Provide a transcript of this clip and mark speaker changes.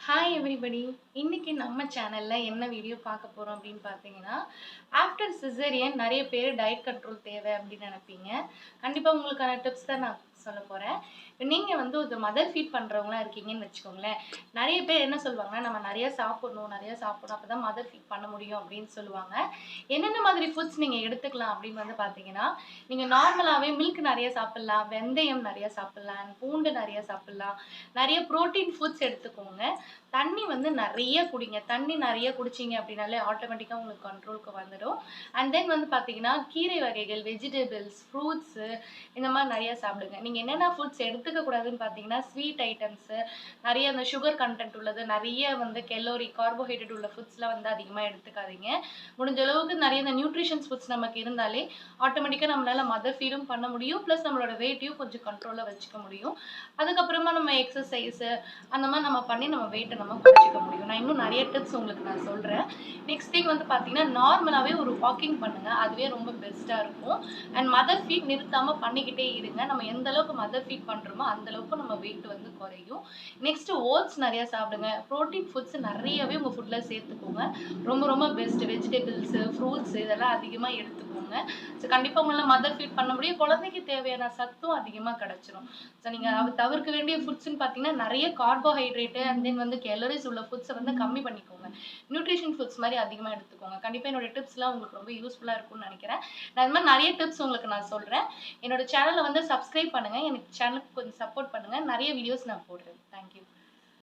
Speaker 1: Hi everybody. இன்னைக்கு நம்ம சேனல்ல என்ன வீடியோ பார்க்க போறோம் அப்படின்னு பார்த்தீங்கன்னா, ஆஃப்டர் சிசேரியன் நிறைய பேர் டயட் கண்ட்ரோல் தேவை அப்படின்னு நினைப்பீங்க. கண்டிப்பா உங்களுக்கான டிப்ஸ் தான் நான் சொல்ல போறேன். இப்ப நீங்க வந்து ஒரு மதர் ஃபீட் பண்றவங்களா இருக்கீங்கன்னு வச்சுக்கோங்களேன். நிறைய பேர் என்ன சொல்லுவாங்கன்னா, நம்ம நிறைய சாப்பிடணும், நிறைய சாப்பிடணும். அப்பதான் மதர் ஃபீட் பண்ண முடியும் அப்படின்னு சொல்லுவாங்க. என்னென்ன மாதிரி ஃபுட்ஸ் நீங்க எடுத்துக்கலாம் அப்படின்னு வந்து பார்த்தீங்கன்னா, நீங்க நார்மலாவே மில்க் நிறைய சாப்பிடலாம், வெந்தயம் நிறைய சாப்பிடலாம், பூண்டு நிறைய சாப்பிடலாம். நிறைய புரோட்டீன் ஃபுட்ஸ் எடுத்துக்கோங்க. தண்ணி வந்து நிறைய குடிங்க. தண்ணி நிறைய குடிச்சீங்க அப்படின்னாலே ஆட்டோமேட்டிக்கா உங்களுக்கு கண்ட்ரோலுக்கு வந்துடும். அண்ட் தென் வந்து பார்த்தீங்கன்னா, கீரை வகைகள், வெஜிடபிள்ஸ், ஃப்ரூட்ஸு இந்த மாதிரி நிறைய சாப்பிடுங்க. நீங்க என்னென்ன ஃபுட்ஸ் எடுத்துக்க கூடாதுன்னு பார்த்தீங்கன்னா, ஸ்வீட் ஐட்டம்ஸு, நிறைய அந்த சுகர் கன்டென்ட் உள்ளது, நிறைய வந்து கார்போஹைட்ரேட் உள்ள ஃபுட்ஸ்லாம் வந்து அதிகமா எடுத்துக்காதீங்க. முடிஞ்ச அளவுக்கு நிறைய இந்த நியூட்ரிஷன்ஸ் ஃபுட்ஸ் நமக்கு இருந்தாலே ஆட்டோமேட்டிக்கா நம்மளால மதர் ஃபீடும் பண்ண முடியும். பிளஸ் நம்மளோட வெயிட்டையும் கொஞ்சம் கண்ட்ரோல்ல வச்சுக்க முடியும். அதுக்கப்புறமா நம்ம எக்ஸர்சைஸு அந்த மாதிரி நம்ம பண்ணி நம்ம வெயிட்டை நம்ம குறைச்சிக்க முடியும். நான் இன்னும் நிறைய டிப்ஸ் உங்களுக்கு நான் சொல்றேன். நெக்ஸ்ட் திங் வந்து பார்த்தீங்கன்னா, நார்மலாவே ஒரு வாக்கிங் பண்ணுங்க. அதுவே ரொம்ப பெஸ்ட்டா இருக்கும். அண்ட் மதர் ஃபீட் நிறுத்தாம பண்ணிக்கிட்டே இருங்க. நம்ம எந்த அளவுக்கு மதர் ஃபீட் பண்றோமோ அந்த அளவுக்கு நம்ம வெயிட் வந்து குறையும். நெக்ஸ்ட் ஓட்ஸ் நிறைய சாப்பிடுங்க. புரோட்டீன் ஃபுட்ஸ் நிறையவே உங்க ஃபுட்ல சேர்த்துக்கோங்க. ரொம்ப ரொம்ப பெஸ்ட். வெஜிடபிள்ஸ், ஃப்ரூட்ஸ் இதெல்லாம் அதிகமா எடுத்துக்கோங்க. ஸோ கண்டிப்பா உங்களால மதர் ஃபீட் பண்ண முடியும். குழந்தைக்கு தேவையான சத்தும் அதிகமா கிடைச்சிரும். ஸோ நீங்க தவிர்க்க வேண்டிய ஃபுட்ஸ்ன்னு பார்த்தீங்கன்னா, நிறைய கார்போஹைட்ரேட் அண்ட் தென் வந்து கேலரிஸ் உள்ள ஃபுட்ஸை வந்து கம்மி பண்ணிக்கோங்க. நியூட்ரிஷன் ஃபுட்ஸ் மாதிரி அதிகமா எடுத்துக்கோங்க. கண்டிப்பா என்னோட டிப்ஸ்லாம் உங்களுக்கு ரொம்ப யூஸ்ஃபுல்லா இருக்கும்னு நினைக்கிறேன். நான் இந்த மாதிரி நிறைய டிப்ஸ் உங்களுக்கு நான் சொல்றேன். என்னோட சேனலை வந்து சப்ஸ்கிரைப் பண்ணுங்க. எனக்கு சேனலுக்கு கொஞ்சம் சப்போர்ட் பண்ணுங்க. நிறைய வீடியோஸ் நான் போடுறேன். தேங்க்யூ.